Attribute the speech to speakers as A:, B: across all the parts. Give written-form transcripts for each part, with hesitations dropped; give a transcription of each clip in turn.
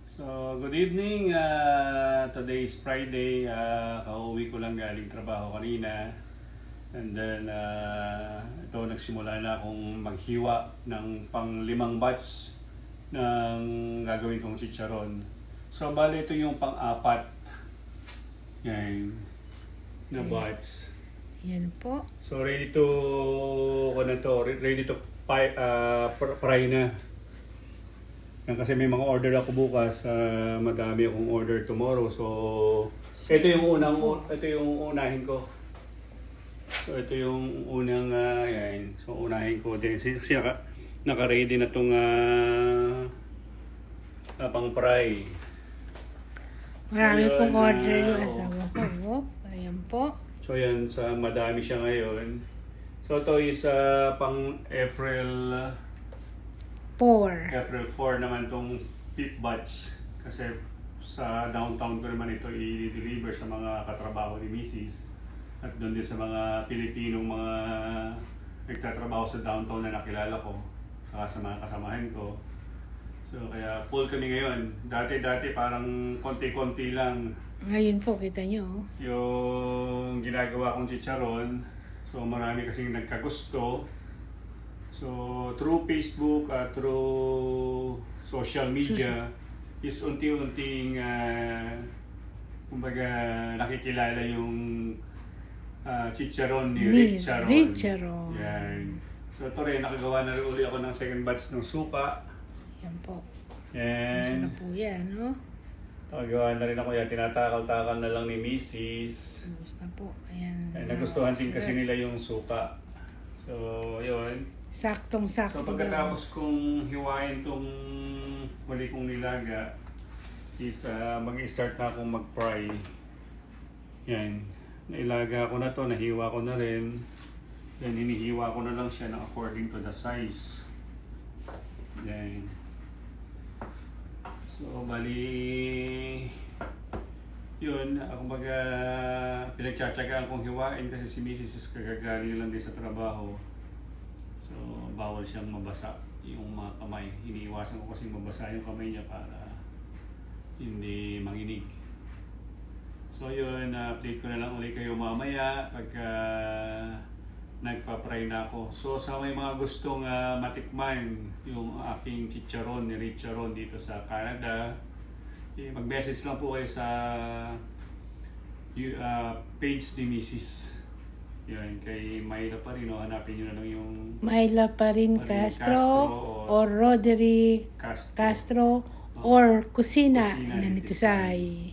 A: So, good evening. Today is Friday. Kauwi ko lang galing trabaho kanina. And then, ito nagsimula na akong maghiwa ng pang-5 batch ng gagawin kong chicharon. So, bali ito yung pang-4. Yan. Na batch.
B: Yan po.
A: So, ready to fry na. Yan, kasi may mga order ako bukas, madami akong order tomorrow. So, ito yung unahin ko. So, ito yung unang yan. So, unahin ko din. Kasi naka-ready na tong pang-fry.
B: Marami
A: So,
B: pong
A: yun,
B: order yung asawa ko. Ayan po.
A: So, yan. Madami siya ngayon. So, ito is pang April
B: 4.
A: 4 naman tong 5th batch. Kasi sa downtown ko naman ito i-deliver sa mga katrabaho ni Mrs. At doon din sa mga Pilipinong mga nagtatrabaho sa downtown na nakilala ko. Saka sa mga kasamahan ko. So kaya full kami ngayon. Dati parang konti-konti lang
B: Ngayon po, kita nyo.
A: yung ginagawa kong chicharon. So marami kasing nagkagusto. So through Facebook, through social media, is unti-unting kumbaga nakikilala yung chicharon ni Richaron.
B: Richaron.
A: Yan. So ito rin, nakagawa na rin uli ako ng second batch ng suka.
B: Yan po.
A: Yan.
B: Masarap po yan, no?
A: Nakagawa na rin ako yan. Tinatakal-takal na lang ni Mrs.
B: Gusto na po. Ayan.
A: Nagustuhan din kasi nila yung suka. So, yun.
B: Saktong-sakto.
A: So pagkatapos kong hiwain tong muli kong nilaga is mag-start na akong mag-fry. Yan. Nailaga ko na to, nahiwa ko na rin. Then hinihiwa ko na lang siya na according to the size. Yan. So bali yun, kumbaga pinagtsatsagaan kong hiwain kasi si Mrs. is kagagaling lang din sa trabaho. So, bawal siyang mabasa yung mga kamay. Iniiwasan ko kasi mabasa yung kamay niya para hindi manginig. So, yun, update ko na lang ulit kayo mamaya pagka nagpa-fry na ako. So, sa may mga gustong matikman yung aking chicharon ni Richaron dito sa Canada, mag-message lang po kayo sa page ni Mrs. Yan, kay Myla pa rin, hanapin nyo na lang yung
B: Myla pa rin Castro or Roderick Castro or Kusina na Nitisay.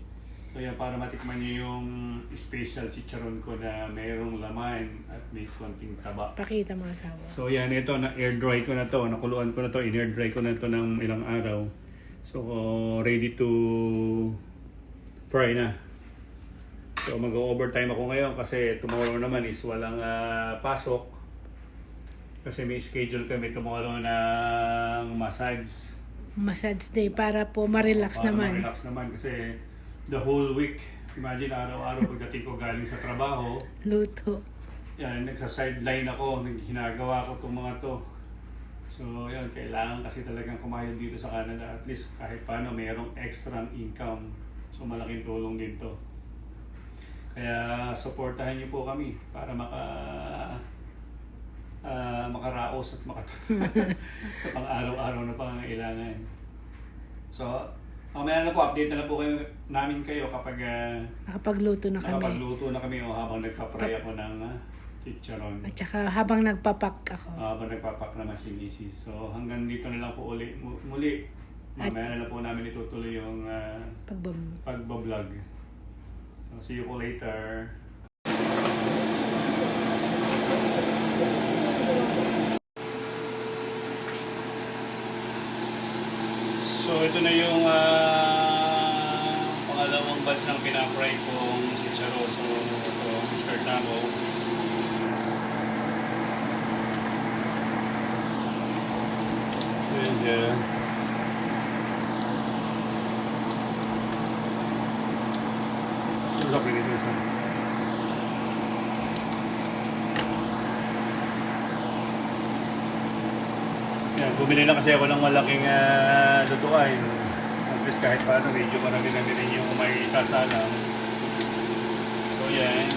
A: So yan, para matikman nyo yung special chicharon ko na mayroong laman at may konting taba.
B: Pakita mo asawa.
A: So yan, ito, na-air dry ko na to, nakuluan ko na to, in-air dry ko na to ng ilang araw. So ready to fry na. So mag-overtime ako ngayon kasi tomorrow naman is walang pasok. Kasi may schedule kami tomorrow ng massage.
B: Massage day para po ma-relax naman.
A: Ma-relax naman kasi the whole week. Imagine araw-araw pagdating ko galing sa trabaho.
B: Luto.
A: Yan, nagsa-sideline ako, ginagawa ko itong mga to. So yan, kailangan kasi talagang kumayod dito sa Canada. At least kahit paano mayroong extra income. So malaking tulong din to. Kaya supportahan niyo po kami para makaraos at sa pang-araw-araw na pangangailangan. So, mamaya na po, update na lang po namin kayo kapag
B: Nakapagluto na kami.
A: nakapagluto na kami o habang nagpa-fry ako ng chicharon.
B: At saka habang nagpapak ako.
A: Habang nagpapak naman si Mrs. So hanggang dito na lang po muli. Mamaya na lang po namin itutuloy yung pagbablog. So see you po later. So ito na yung pangalawang batch ng pinafry kong chicharon. So ito, start na ako. There's Susok rin ito isa. Yan, bumili na kasi ako ng malaking lutuan. At least kahit paano medyo marami na rin yung may isasalang. So yan.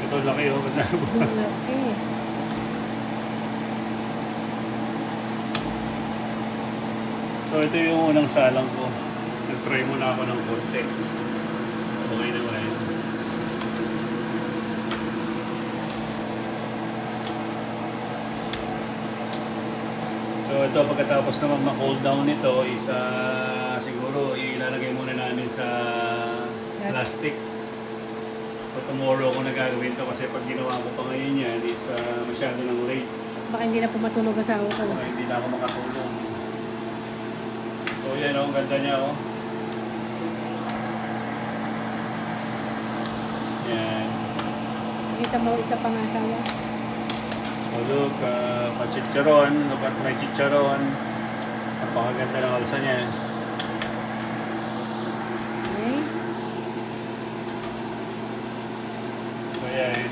A: Ito laki oh.
B: Laki.
A: So ito yung unang salang ko. Nag-try muna ako ng konti. Okay naman. So ito pagkatapos naman ma-cool down nito is siguro ilalagay muna namin sa plastic. So tomorrow ko na gagawin to kasi pag ginawa ko pa ngayon yan is masyado ng late.
B: Baka hindi na po matulog asawa ko.
A: Baka hindi na ako makatulong. So yan oh, ang ganda niya oh. Yan.
B: Kita mo isa pang asawa.
A: So look, pa-chicharon. Look at my chicharon. Napakaganda ng alsa niya.
B: Okay.
A: So yan.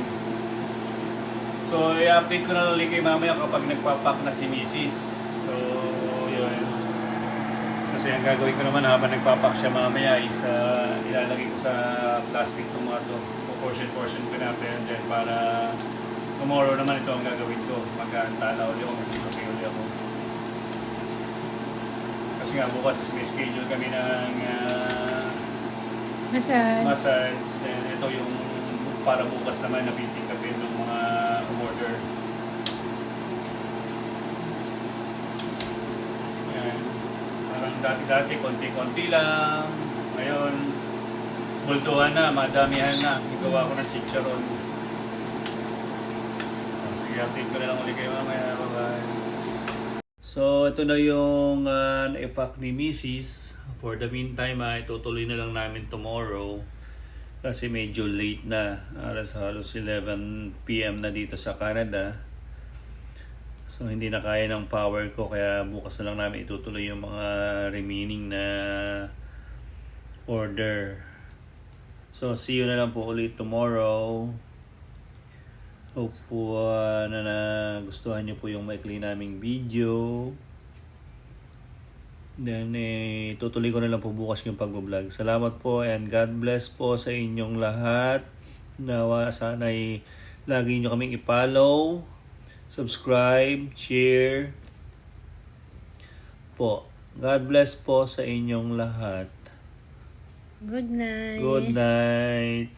A: So i-update ko na ulit kay mamaya kapag nagpapak na si Mrs. So yun. Kasi ang gagawin ko naman habang nagpapak siya mamaya is ilalagay ko sa plastic tomato. Portion ko na and then para tomorrow naman ito ang gagawin ko. Magkantala ulit ako, mag-okay ulit ako. Kasi nga bukas is may schedule kami ng massage. Then ito yung para bukas naman na pick upin ng mga order. Ayan. Parang dati-dati, konti-konti lang. Ngayon, multuhan na, madamihan na. Igawa ko ng chicharon. Sige, update ko na lang ulit kayo mamaya. Bye-bye. So, ito na yung na-pack ni Mrs. For the meantime, itutuloy na lang namin tomorrow. Kasi medyo late na. Halos 11 PM na dito sa Canada. So, hindi na kaya ng power ko. Kaya bukas na lang namin itutuloy yung mga remaining na order. So, see you na lang po ulit tomorrow. Hope po na nagustuhan nyo po yung maikli naming video. Then, tutuloy ko na lang po bukas yung pag-vlog. Salamat po and God bless po sa inyong lahat. Nawa sana'y lagi nyo kaming i-follow, subscribe, share po. God bless po sa inyong lahat.
B: Good night.
A: Good night.